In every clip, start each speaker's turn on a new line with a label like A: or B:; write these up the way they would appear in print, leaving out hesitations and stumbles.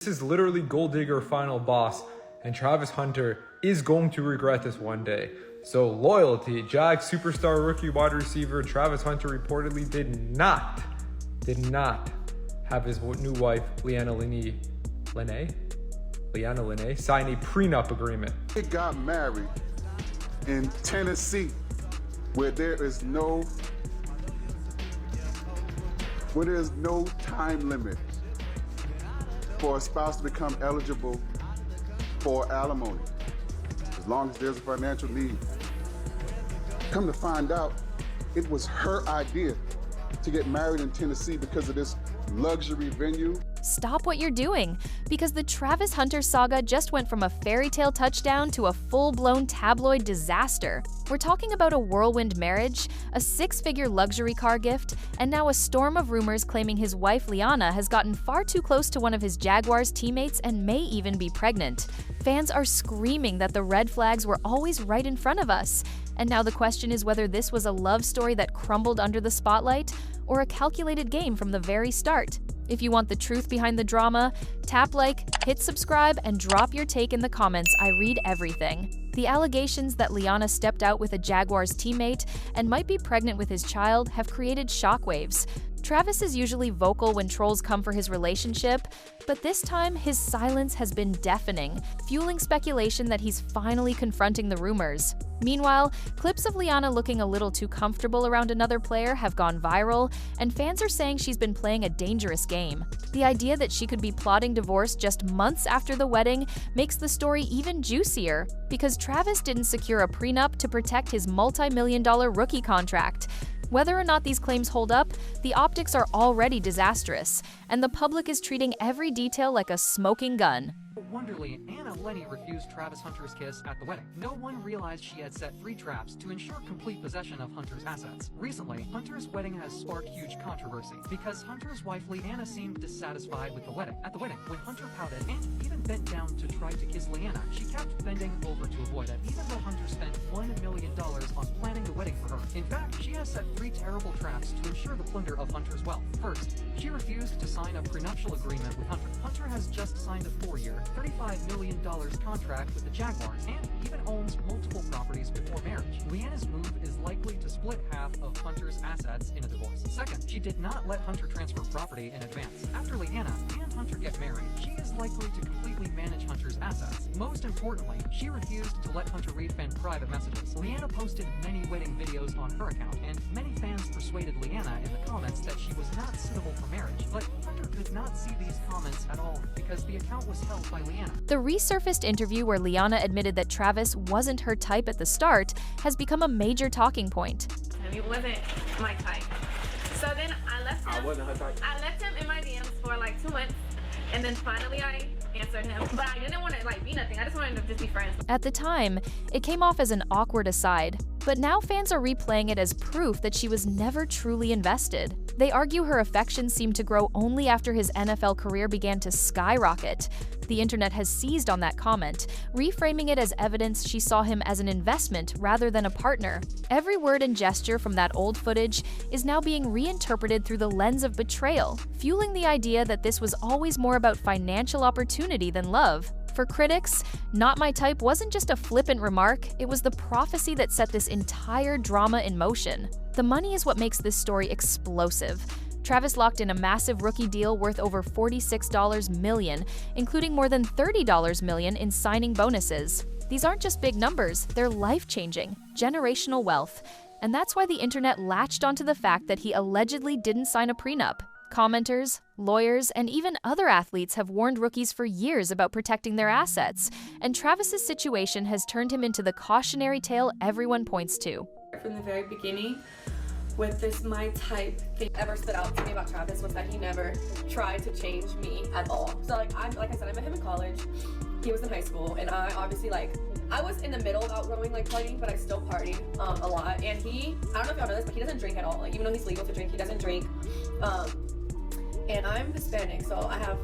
A: This is literally Gold Digger final boss, and Travis Hunter is going to regret this one day. So loyalty, Jag superstar rookie wide receiver Travis Hunter reportedly did not have his new wife, Leanna Linney sign a prenup agreement.
B: They got married in Tennessee, where there's no time limit for a spouse to become eligible for alimony, as long as there's a financial need. Come to find out, it was her idea to get married in Tennessee because of this luxury venue.
C: Stop what you're doing, because the Travis Hunter saga just went from a fairy tale touchdown to a full-blown tabloid disaster. We're talking about a whirlwind marriage, a six-figure luxury car gift, and now a storm of rumors claiming his wife Liana has gotten far too close to one of his Jaguars teammates and may even be pregnant. Fans are screaming that the red flags were always right in front of us. And now the question is whether this was a love story that crumbled under the spotlight or a calculated game from the very start. If you want the truth behind the drama, tap like, hit subscribe, and drop your take in the comments. I read everything. The allegations that Liana stepped out with a Jaguars teammate and might be pregnant with his child have created shockwaves. Travis is usually vocal when trolls come for his relationship, but this time his silence has been deafening, fueling speculation that he's finally confronting the rumors. Meanwhile, clips of Liana looking a little too comfortable around another player have gone viral, and fans are saying she's been playing a dangerous game. The idea that she could be plotting divorce just months after the wedding makes the story even juicier, because Travis didn't secure a prenup to protect his multi-million-dollar rookie contract. Whether or not these claims hold up, the optics are already disastrous, and the public is treating every detail like a smoking gun.
D: Wonderly, Anna Lenny refused Travis Hunter's kiss at the wedding. No one realized she had set 3 traps to ensure complete possession of Hunter's assets. Recently, Hunter's wedding has sparked huge controversy because Hunter's wife Leanna seemed dissatisfied with the wedding. At the wedding, when Hunter pouted and even bent down to try to kiss Leanna, she kept bending over to avoid it, even though Hunter spent $1 million on planning the wedding for her. In fact, she has set 3 terrible traps to ensure the plunder of Hunter's wealth. First, she refused to sign a prenuptial agreement with Hunter. Hunter has just signed a 4-year, $35 million contract with the Jaguars and even owns multiple properties before marriage. Leanna's move is likely to split half of Hunter's assets in a divorce. Second, she did not let Hunter transfer property in advance. After Leanna and Hunter get married, she is likely to completely manage Hunter's assets. Most importantly, she refused to let Hunter read fan private messages. Leanna posted many wedding videos on her account, and many fans persuaded Leanna in the comments that she was not suitable for marriage. But Hunter could not see these comments at all because the account was held by Leanna.
C: The resurfaced interview where Liana admitted that Travis wasn't her type at the start has become a major talking point.
E: He wasn't my type. So then I left him.
F: I wasn't her type.
E: I left him in my DMs for like 2 months, and then finally I answered him. But I didn't want to be nothing. I just wanted to just be friends.
C: At the time, it came off as an awkward aside, but now fans are replaying it as proof that she was never truly invested. They argue her affection seemed to grow only after his NFL career began to skyrocket. The internet has seized on that comment, reframing it as evidence she saw him as an investment rather than a partner. Every word and gesture from that old footage is now being reinterpreted through the lens of betrayal, fueling the idea that this was always more about financial opportunity than love. For critics, "not my type" wasn't just a flippant remark, it was the prophecy that set this entire drama in motion. The money is what makes this story explosive. Travis locked in a massive rookie deal worth over $46 million, including more than $30 million in signing bonuses. These aren't just big numbers, they're life-changing, generational wealth. And that's why the internet latched onto the fact that he allegedly didn't sign a prenup. Commenters, lawyers, and even other athletes have warned rookies for years about protecting their assets, and Travis's situation has turned him into the cautionary tale everyone points to.
G: From the very beginning, with this my type thing ever stood out to me about Travis was that he never tried to change me at all. So like I said, I met him in college, he was in high school, and I obviously I was in the middle of outgrowing partying, but I still partied a lot. And I don't know if y'all know this, but he doesn't drink at all. Even though he's legal to drink, he doesn't drink. And I'm Hispanic, so I have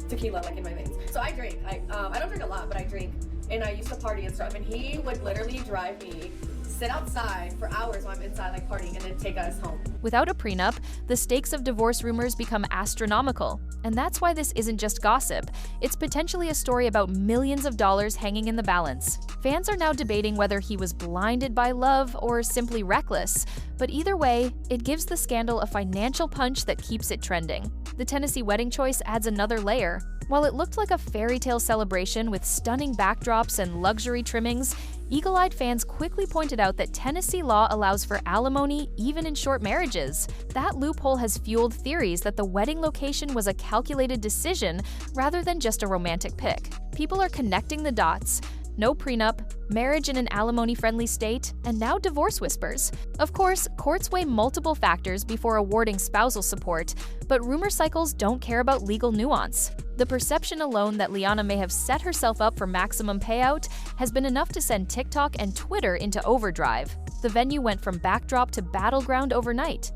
G: tequila in my veins. So I drink. I don't drink a lot, but I drink. And I used to party and stuff. And he would literally drive me sit outside for hours while I'm inside like partying and then take us home.
C: Without a prenup, the stakes of divorce rumors become astronomical. And that's why this isn't just gossip. It's potentially a story about millions of dollars hanging in the balance. Fans are now debating whether he was blinded by love or simply reckless. But either way, it gives the scandal a financial punch that keeps it trending. The Tennessee wedding choice adds another layer. While it looked like a fairy tale celebration with stunning backdrops and luxury trimmings, eagle-eyed fans quickly pointed out that Tennessee law allows for alimony even in short marriages. That loophole has fueled theories that the wedding location was a calculated decision rather than just a romantic pick. People are connecting the dots. No prenup, marriage in an alimony-friendly state, and now divorce whispers. Of course, courts weigh multiple factors before awarding spousal support, but rumor cycles don't care about legal nuance. The perception alone that Liana may have set herself up for maximum payout has been enough to send TikTok and Twitter into overdrive. The venue went from backdrop to battleground overnight.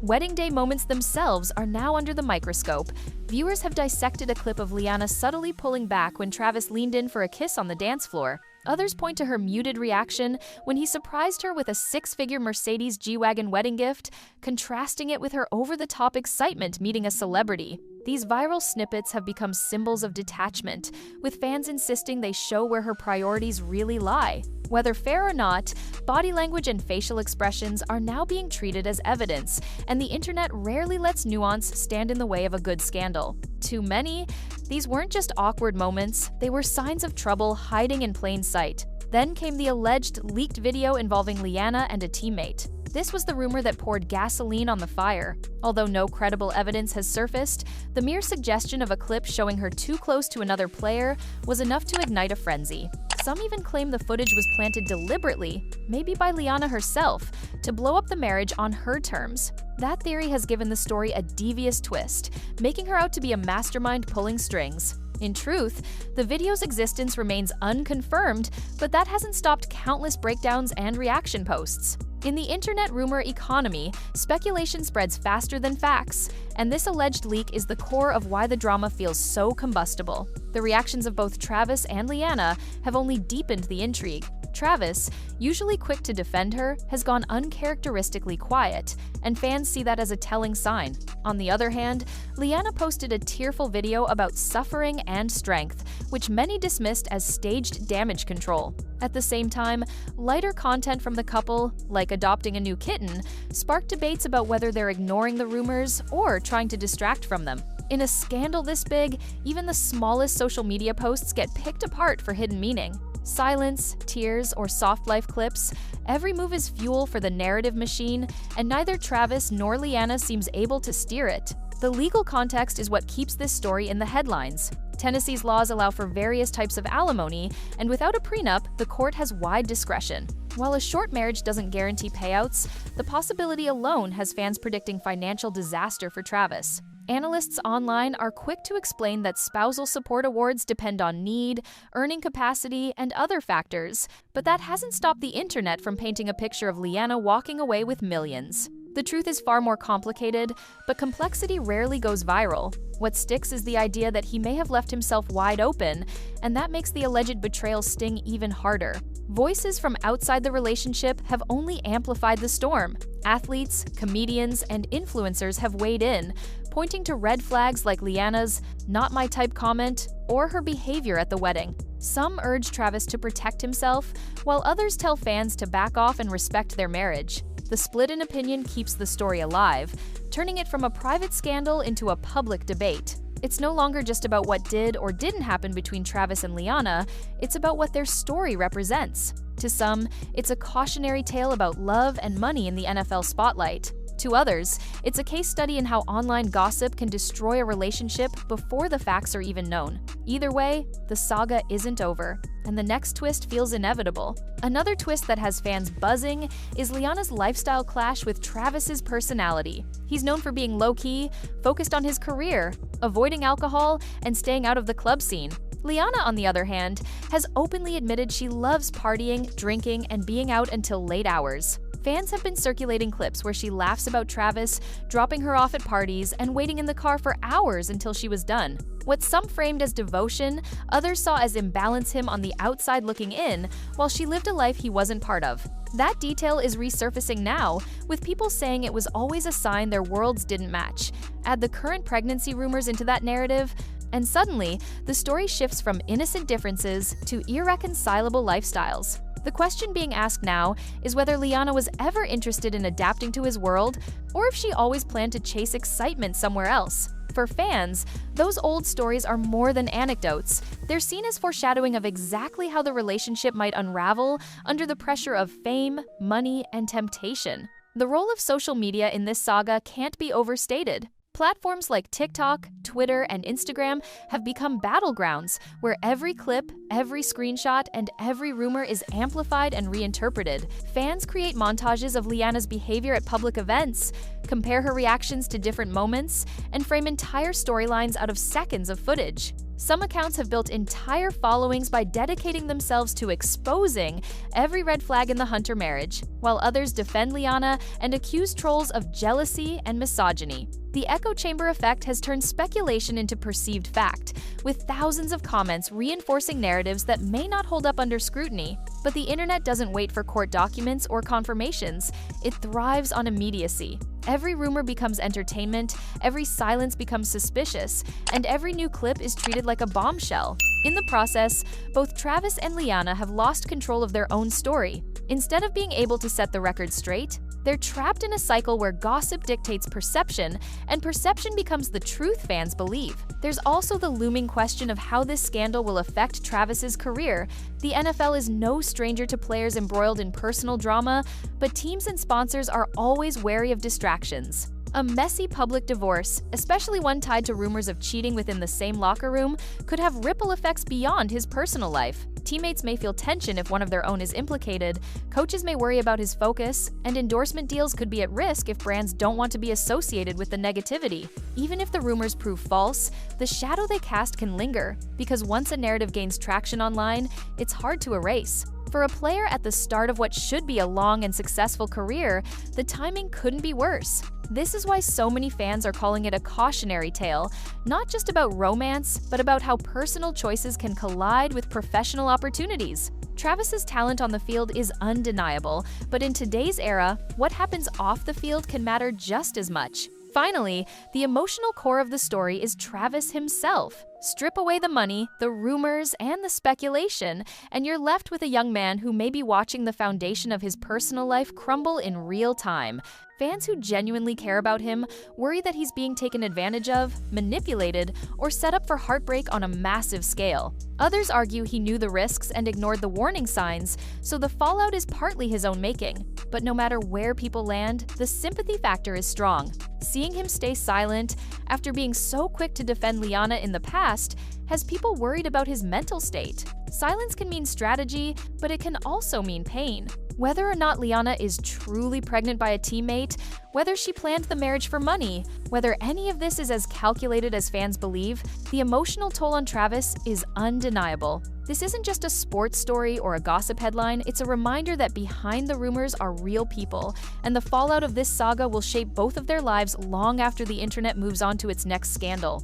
C: Wedding day moments themselves are now under the microscope. Viewers have dissected a clip of Liana subtly pulling back when Travis leaned in for a kiss on the dance floor. Others point to her muted reaction when he surprised her with a six-figure Mercedes G-Wagon wedding gift, contrasting it with her over-the-top excitement meeting a celebrity. These viral snippets have become symbols of detachment, with fans insisting they show where her priorities really lie. Whether fair or not, body language and facial expressions are now being treated as evidence, and the internet rarely lets nuance stand in the way of a good scandal. To many, these weren't just awkward moments, they were signs of trouble hiding in plain sight. Then came the alleged leaked video involving Liana and a teammate. This was the rumor that poured gasoline on the fire. Although no credible evidence has surfaced, the mere suggestion of a clip showing her too close to another player was enough to ignite a frenzy. Some even claim the footage was planted deliberately, maybe by Liana herself, to blow up the marriage on her terms. That theory has given the story a devious twist, making her out to be a mastermind pulling strings. In truth, the video's existence remains unconfirmed, but that hasn't stopped countless breakdowns and reaction posts. In the internet rumor economy, speculation spreads faster than facts, and this alleged leak is the core of why the drama feels so combustible. The reactions of both Travis and Liana have only deepened the intrigue. Travis, usually quick to defend her, has gone uncharacteristically quiet, and fans see that as a telling sign. On the other hand, Liana posted a tearful video about suffering and strength, which many dismissed as staged damage control. At the same time, lighter content from the couple, like adopting a new kitten, sparked debates about whether they're ignoring the rumors or trying to distract from them. In a scandal this big, even the smallest social media posts get picked apart for hidden meaning. Silence, tears, or soft life clips, every move is fuel for the narrative machine, and neither Travis nor Liana seems able to steer it. The legal context is what keeps this story in the headlines. Tennessee's laws allow for various types of alimony, and without a prenup, the court has wide discretion. While a short marriage doesn't guarantee payouts, the possibility alone has fans predicting financial disaster for Travis. Analysts online are quick to explain that spousal support awards depend on need, earning capacity, and other factors, but that hasn't stopped the internet from painting a picture of Liana walking away with millions. The truth is far more complicated, but complexity rarely goes viral. What sticks is the idea that he may have left himself wide open, and that makes the alleged betrayal sting even harder. Voices from outside the relationship have only amplified the storm. Athletes, comedians, and influencers have weighed in, pointing to red flags like Liana's "not my type" comment or her behavior at the wedding. Some urge Travis to protect himself, while others tell fans to back off and respect their marriage. The split in opinion keeps the story alive, turning it from a private scandal into a public debate. It's no longer just about what did or didn't happen between Travis and Liana, it's about what their story represents. To some, it's a cautionary tale about love and money in the NFL spotlight. To others, it's a case study in how online gossip can destroy a relationship before the facts are even known. Either way, the saga isn't over, and the next twist feels inevitable. Another twist that has fans buzzing is Liana's lifestyle clash with Travis's personality. He's known for being low-key, focused on his career, avoiding alcohol, and staying out of the club scene. Liana, on the other hand, has openly admitted she loves partying, drinking, and being out until late hours. Fans have been circulating clips where she laughs about Travis, dropping her off at parties, and waiting in the car for hours until she was done. What some framed as devotion, others saw as imbalance him on the outside looking in, while she lived a life he wasn't part of. That detail is resurfacing now, with people saying it was always a sign their worlds didn't match. Add the current pregnancy rumors into that narrative, and suddenly, the story shifts from innocent differences to irreconcilable lifestyles. The question being asked now is whether Liana was ever interested in adapting to his world, or if she always planned to chase excitement somewhere else. For fans, those old stories are more than anecdotes. They're seen as foreshadowing of exactly how the relationship might unravel under the pressure of fame, money, and temptation. The role of social media in this saga can't be overstated. Platforms like TikTok, Twitter, and Instagram have become battlegrounds where every clip, every screenshot, and every rumor is amplified and reinterpreted. Fans create montages of Liana's behavior at public events, compare her reactions to different moments, and frame entire storylines out of seconds of footage. Some accounts have built entire followings by dedicating themselves to exposing every red flag in the Hunter marriage, while others defend Liana and accuse trolls of jealousy and misogyny. The echo chamber effect has turned speculation into perceived fact, with thousands of comments reinforcing narratives that may not hold up under scrutiny. But the internet doesn't wait for court documents or confirmations. It thrives on immediacy. Every rumor becomes entertainment, every silence becomes suspicious, and every new clip is treated like a bombshell. In the process, both Travis and Liana have lost control of their own story. Instead of being able to set the record straight, they're trapped in a cycle where gossip dictates perception, and perception becomes the truth fans believe. There's also the looming question of how this scandal will affect Travis's career. The NFL is no stranger to players embroiled in personal drama, but teams and sponsors are always wary of distractions. A messy public divorce, especially one tied to rumors of cheating within the same locker room, could have ripple effects beyond his personal life. Teammates may feel tension if one of their own is implicated, coaches may worry about his focus, and endorsement deals could be at risk if brands don't want to be associated with the negativity. Even if the rumors prove false, the shadow they cast can linger, because once a narrative gains traction online, it's hard to erase. For a player at the start of what should be a long and successful career, the timing couldn't be worse. This is why so many fans are calling it a cautionary tale, not just about romance, but about how personal choices can collide with professional opportunities. Travis's talent on the field is undeniable, but in today's era, what happens off the field can matter just as much. Finally, the emotional core of the story is Travis himself. Strip away the money, the rumors, and the speculation, and you're left with a young man who may be watching the foundation of his personal life crumble in real time. Fans who genuinely care about him worry that he's being taken advantage of, manipulated, or set up for heartbreak on a massive scale. Others argue he knew the risks and ignored the warning signs, so the fallout is partly his own making. But no matter where people land, the sympathy factor is strong. Seeing him stay silent after being so quick to defend Liana in the past has people worried about his mental state. Silence can mean strategy, but it can also mean pain. Whether or not Liana is truly pregnant by a teammate, whether she planned the marriage for money, whether any of this is as calculated as fans believe, the emotional toll on Travis is undeniable. This isn't just a sports story or a gossip headline, it's a reminder that behind the rumors are real people, and the fallout of this saga will shape both of their lives long after the internet moves on to its next scandal.